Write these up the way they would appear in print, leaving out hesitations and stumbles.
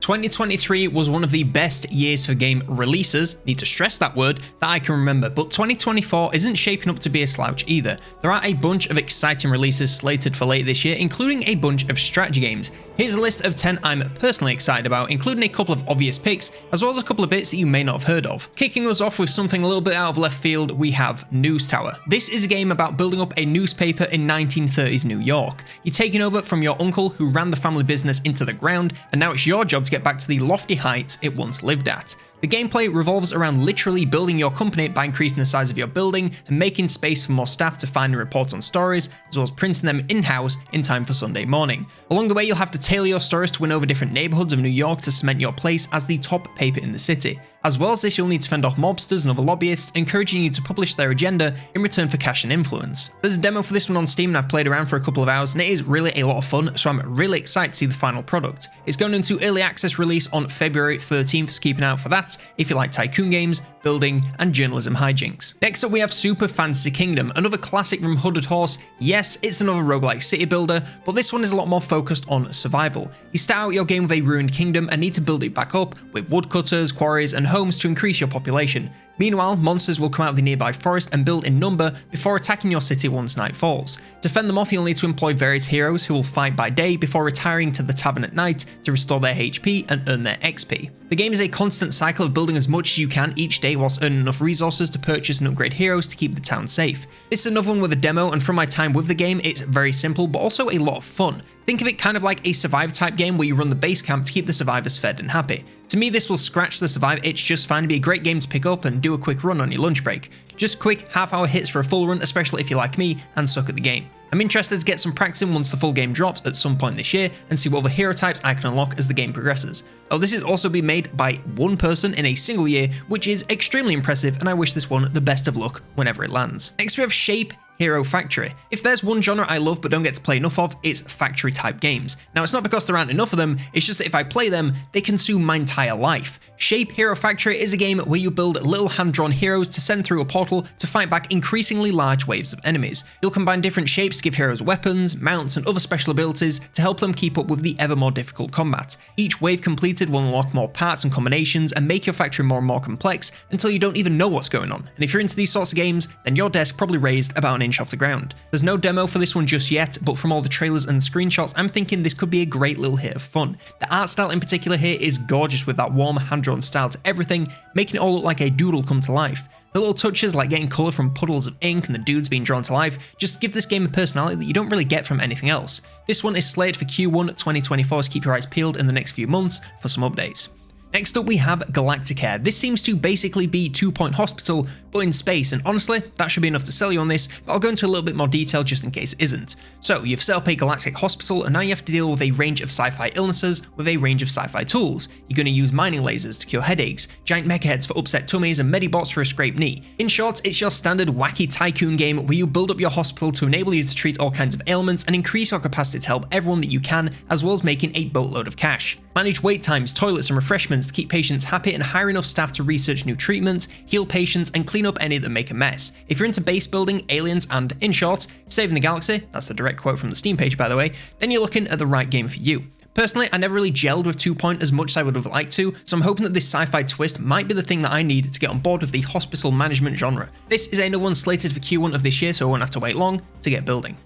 2023 was one of the best years for game releases, need to stress that word, that I can remember, but 2024 isn't shaping up to be a slouch either. There are a bunch of exciting releases slated for late this year, including a bunch of strategy games. Here's a list of 10 I'm personally excited about, including a couple of obvious picks, as well as a couple of bits that you may not have heard of. Kicking us off with something a little bit out of left field, we have News Tower. This is a game about building up a newspaper in 1930s New York. You're taking over from your uncle who ran the family business into the ground, and now it's your job to get back to the lofty heights it once lived at. The gameplay revolves around literally building your company by increasing the size of your building and making space for more staff to find and report on stories, as well as printing them in-house in time for Sunday morning. Along the way, you'll have to tailor your stories to win over different neighborhoods of New York to cement your place as the top paper in the city. As well as this, you'll need to fend off mobsters and other lobbyists, encouraging you to publish their agenda in return for cash and influence. There's a demo for this one on Steam and I've played around for a couple of hours, and it is really a lot of fun, so I'm really excited to see the final product. It's going into early access release on February 13th, so keep an eye out for that if you like tycoon games, building, and journalism hijinks. Next up we have Super Fantasy Kingdom, another classic from Hooded Horse. Yes, it's another roguelike city builder, but this one is a lot more focused on survival. You start out your game with a ruined kingdom and need to build it back up with woodcutters, quarries, and homes to increase your population. Meanwhile, monsters will come out of the nearby forest and build in number before attacking your city once night falls. To fend them off, you'll need to employ various heroes who will fight by day before retiring to the tavern at night to restore their HP and earn their XP. The game is a constant cycle of building as much as you can each day whilst earning enough resources to purchase and upgrade heroes to keep the town safe. This is another one with a demo, and from my time with the game, it's very simple but also a lot of fun. Think of it kind of like a survivor type game where you run the base camp to keep the survivors fed and happy. To me, this will scratch the survivor itch just fine to be a great game to pick up and do a quick run on your lunch break. Just quick half-hour hits for a full run, especially if you're like me and suck at the game. I'm interested to get some practice in once the full game drops at some point this year and see what other hero types I can unlock as the game progresses. Oh, this is also being made by one person in a single year, which is extremely impressive, and I wish this one the best of luck whenever it lands. Next we have Shape Hero Factory. If there's one genre I love but don't get to play enough of, it's factory type games. Now it's not because there aren't enough of them, it's just that if I play them, they consume my entire life. Shape Hero Factory is a game where you build little hand-drawn heroes to send through a portal to fight back increasingly large waves of enemies. You'll combine different shapes to give heroes weapons, mounts, and other special abilities to help them keep up with the ever more difficult combat. Each wave completed will unlock more parts and combinations and make your factory more and more complex until you don't even know what's going on. And if you're into these sorts of games, then your desk probably raised about an inch off the ground. There's no demo for this one just yet, but from all the trailers and screenshots, I'm thinking this could be a great little hit of fun. The art style in particular here is gorgeous with that warm hand-drawn style to everything, making it all look like a doodle come to life. The little touches like getting colour from puddles of ink and the dudes being drawn to life just give this game a personality that you don't really get from anything else. This one is slated for Q1 2024, so keep your eyes peeled in the next few months for some updates. Next up we have Galactic Care. This seems to basically be 2 Point Hospital, but in space, and honestly, that should be enough to sell you on this, but I'll go into a little bit more detail just in case it isn't. So, you've set up a galactic hospital, and now you have to deal with a range of sci-fi illnesses with a range of sci-fi tools. You're going to use mining lasers to cure headaches, giant mecha heads for upset tummies, and medibots for a scraped knee. In short, it's your standard wacky tycoon game where you build up your hospital to enable you to treat all kinds of ailments and increase your capacity to help everyone that you can, as well as making a boatload of cash. Manage wait times, toilets, and refreshments to keep patients happy and hire enough staff to research new treatments, heal patients, and clean up any that make a mess. If you're into base building, aliens, and, in short, saving the galaxy, that's a direct quote from the Steam page by the way, then you're looking at the right game for you. Personally, I never really gelled with 2 Point as much as I would have liked to, so I'm hoping that this sci-fi twist might be the thing that I need to get on board with the hospital management genre. This is another one slated for Q1 of this year, so I won't have to wait long to get building.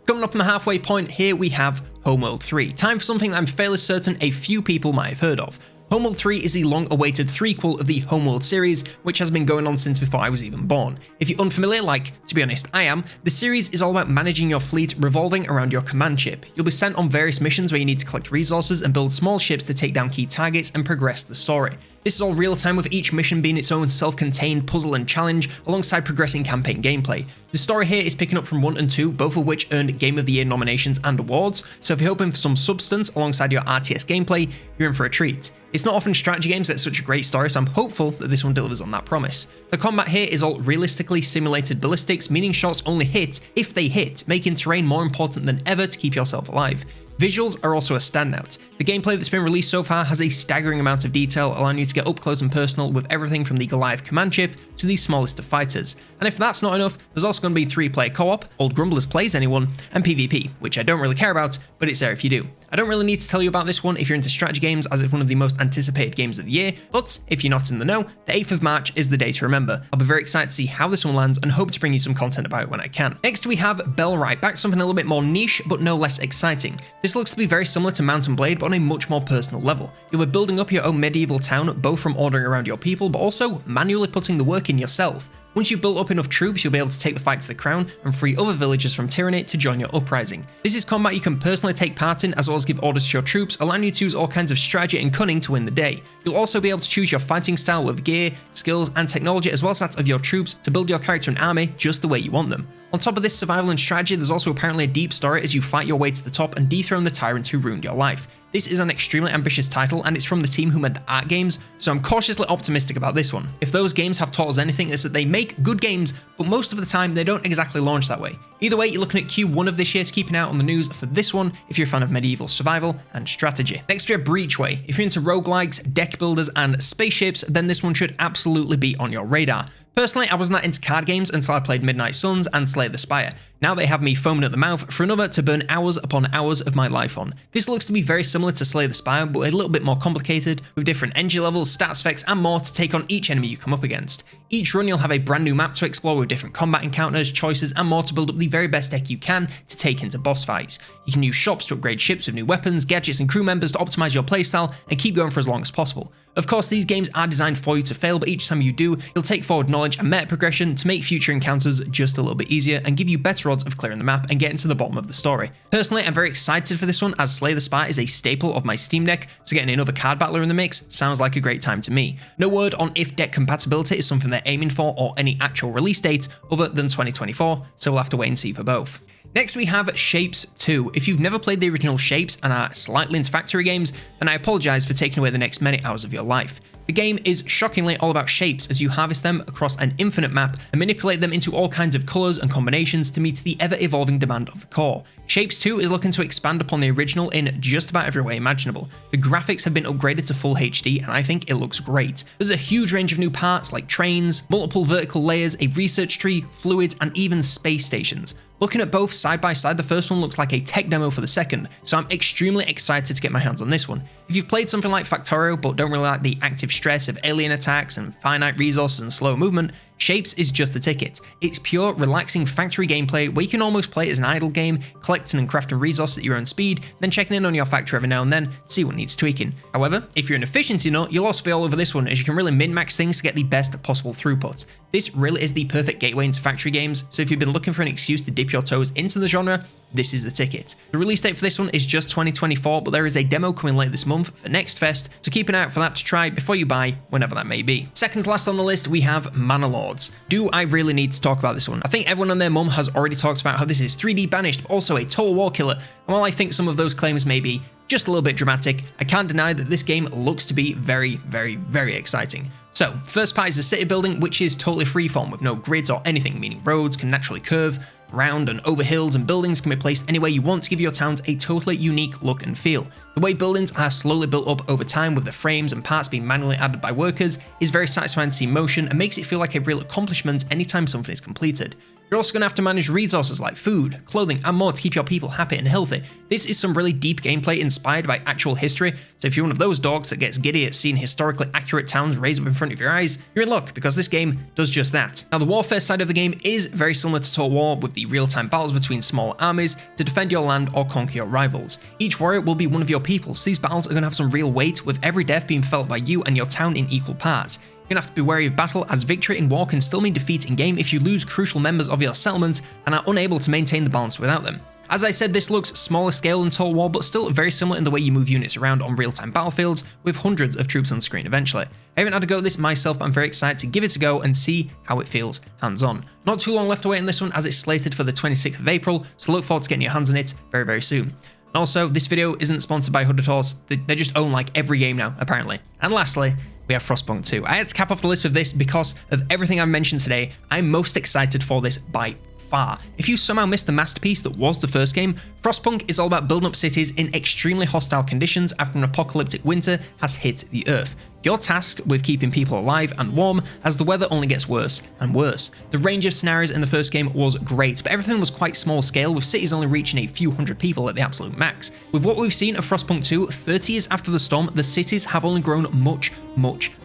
Coming up on the halfway point, here we have Homeworld 3. Time for something that I'm fairly certain a few people might have heard of. Homeworld 3 is the long-awaited threequel of the Homeworld series, which has been going on since before I was even born. If you're unfamiliar, like, to be honest, I am, the series is all about managing your fleet revolving around your command ship. You'll be sent on various missions where you need to collect resources and build small ships to take down key targets and progress the story. This is all real-time, with each mission being its own self-contained puzzle and challenge, alongside progressing campaign gameplay. The story here is picking up from 1 and 2, both of which earned Game of the Year nominations and awards, so if you're hoping for some substance alongside your RTS gameplay, you're in for a treat. It's not often strategy games get such a great story, so I'm hopeful that this one delivers on that promise. The combat here is all realistically simulated ballistics, meaning shots only hit if they hit, making terrain more important than ever to keep yourself alive. Visuals are also a standout. The gameplay that's been released so far has a staggering amount of detail, allowing you to get up close and personal with everything from the Goliath command chip to the smallest of fighters. And if that's not enough, there's also going to be 3-player co-op, Old Grumblers Plays Anyone, and PvP, which I don't really care about, but it's there if you do. I don't really need to tell you about this one if you're into strategy games, as it's one of the most anticipated games of the year, but if you're not in the know, the 8th of March is the day to remember. I'll be very excited to see how this one lands and hope to bring you some content about it when I can. Next we have Bellwright, back to something a little bit more niche but no less exciting. This looks to be very similar to Mount and Blade but on a much more personal level. You'll be building up your own medieval town, both from ordering around your people but also manually putting the work in yourself. Once you've built up enough troops, you'll be able to take the fight to the crown and free other villagers from tyranny to join your uprising. This is combat you can personally take part in, as well as give orders to your troops, allowing you to use all kinds of strategy and cunning to win the day. You'll also be able to choose your fighting style with gear, skills and technology, as well as that of your troops, to build your character and army just the way you want them. On top of this survival and strategy, there's also apparently a deep story as you fight your way to the top and dethrone the tyrant who ruined your life. This is an extremely ambitious title and it's from the team who made the art games, so I'm cautiously optimistic about this one. If those games have taught us anything, it's that they make good games, but most of the time they don't exactly launch that way. Either way, you're looking at Q1 of this year, so keep an eye out on the news for this one if you're a fan of medieval survival and strategy. Next we have Breachway. If you're into roguelikes, deck builders and spaceships, then this one should absolutely be on your radar. Personally, I wasn't that into card games until I played Midnight Suns and Slay the Spire. Now they have me foaming at the mouth for another to burn hours upon hours of my life on. This looks to be very similar to Slay the Spire, but a little bit more complicated, with different energy levels, stats effects, and more to take on each enemy you come up against. Each run you'll have a brand new map to explore with different combat encounters, choices, and more to build up the very best deck you can to take into boss fights. You can use shops to upgrade ships with new weapons, gadgets, and crew members to optimize your playstyle and keep going for as long as possible. Of course, these games are designed for you to fail, but each time you do, you'll take forward knowledge and meta progression to make future encounters just a little bit easier and give you better odds of clearing the map and getting to the bottom of the story. Personally, I'm very excited for this one, as Slay the Spire is a staple of my Steam Deck, so getting another card battler in the mix sounds like a great time to me. No word on if deck compatibility is something they're aiming for or any actual release date other than 2024, so we'll have to wait and see for both. Next we have Shapes 2. If you've never played the original Shapes and are slightly into factory games, then I apologise for taking away the next many hours of your life. The game is shockingly all about shapes as you harvest them across an infinite map and manipulate them into all kinds of colours and combinations to meet the ever-evolving demand of the core. Shapes 2 is looking to expand upon the original in just about every way imaginable. The graphics have been upgraded to full HD and I think it looks great. There's a huge range of new parts like trains, multiple vertical layers, a research tree, fluids, and even space stations. Looking at both side by side, the first one looks like a tech demo for the second, so I'm extremely excited to get my hands on this one. If you've played something like Factorio but don't really like the active stress of alien attacks and finite resources and slow movement, Shapes is just the ticket. It's pure, relaxing factory gameplay where you can almost play it as an idle game, collecting and crafting resources at your own speed, then checking in on your factory every now and then to see what needs tweaking. However, if you're an efficiency nut, you'll also be all over this one as you can really min-max things to get the best possible throughput. This really is the perfect gateway into factory games, so if you've been looking for an excuse to dip your toes into the genre, this is the ticket. The release date for this one is just 2024, but there is a demo coming late this month for Next Fest, so keep an eye out for that to try before you buy, whenever that may be. Second to last on the list, we have Manor Lords. Do I really need to talk about this one? I think everyone and their mum has already talked about how this is 3D banished, but also a total war killer, and while I think some of those claims may be just a little bit dramatic, I can't deny that this game looks to be very, very exciting. So, first part is the city building, which is totally freeform with no grids or anything, meaning roads can naturally curve around and over hills, and buildings can be placed anywhere you want to give your towns a totally unique look and feel. The way buildings are slowly built up over time with the frames and parts being manually added by workers is very satisfying to see in motion and makes it feel like a real accomplishment anytime something is completed. You're also going to have to manage resources like food, clothing, and more to keep your people happy and healthy. This is some really deep gameplay inspired by actual history, so if you're one of those dogs that gets giddy at seeing historically accurate towns raised up in front of your eyes, you're in luck because this game does just that. Now, the warfare side of the game is very similar to Total War, with the real-time battles between small armies to defend your land or conquer your rivals. Each warrior will be one of your people, so these battles are going to have some real weight, with every death being felt by you and your town in equal parts. You're going to have to be wary of battle, as victory in war can still mean defeat in game if you lose crucial members of your settlement and are unable to maintain the balance without them. As I said, this looks smaller scale than Total War, but still very similar in the way you move units around on real-time battlefields, with hundreds of troops on screen eventually. I haven't had a go at this myself, but I'm very excited to give it a go and see how it feels hands-on. Not too long left to wait on this one, as it's slated for the 26th of April, so look forward to getting your hands on it very soon. And also, this video isn't sponsored by Hooded Horse, they just own like every game now, apparently. And lastly, we have Frostpunk 2. I had to cap off the list with this because of everything I mentioned today. I'm most excited for this by far. If you somehow missed the masterpiece that was the first game, Frostpunk is all about building up cities in extremely hostile conditions after an apocalyptic winter has hit the earth. You You're tasked with keeping people alive and warm as the weather only gets worse and worse. The range of scenarios in the first game was great, but everything was quite small scale, with cities only reaching a few hundred people at the absolute max. With what we've seen of Frostpunk 2, 30 years after the storm, the cities have only grown much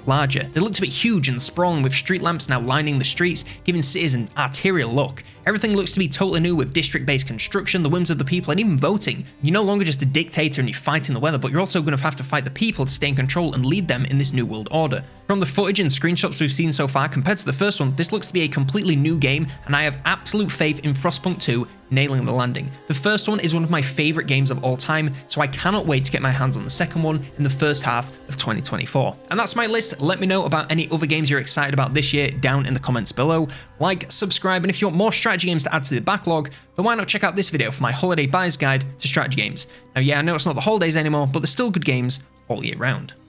larger. They looked a bit huge and sprawling, with street lamps now lining the streets, giving cities an arterial look. Everything looks to be totally new, with district-based construction, the whims of the people, and even voting. You're no longer just a dictator and you're fighting the weather, but you're also going to have to fight the people to stay in control and lead them in this new world order. From the footage and screenshots we've seen so far, compared to the first one, this looks to be a completely new game, and I have absolute faith in Frostpunk 2 nailing the landing. The first one is one of my favourite games of all time, so I cannot wait to get my hands on the second one in the first half of 2024. And that's my list. Let me know about any other games you're excited about this year down in the comments below. Like, subscribe, and if you want more strategy games to add to the backlog, then why not check out this video for my holiday buyer's guide to strategy games. Now yeah, I know it's not the holidays anymore, but there's still good games all year round.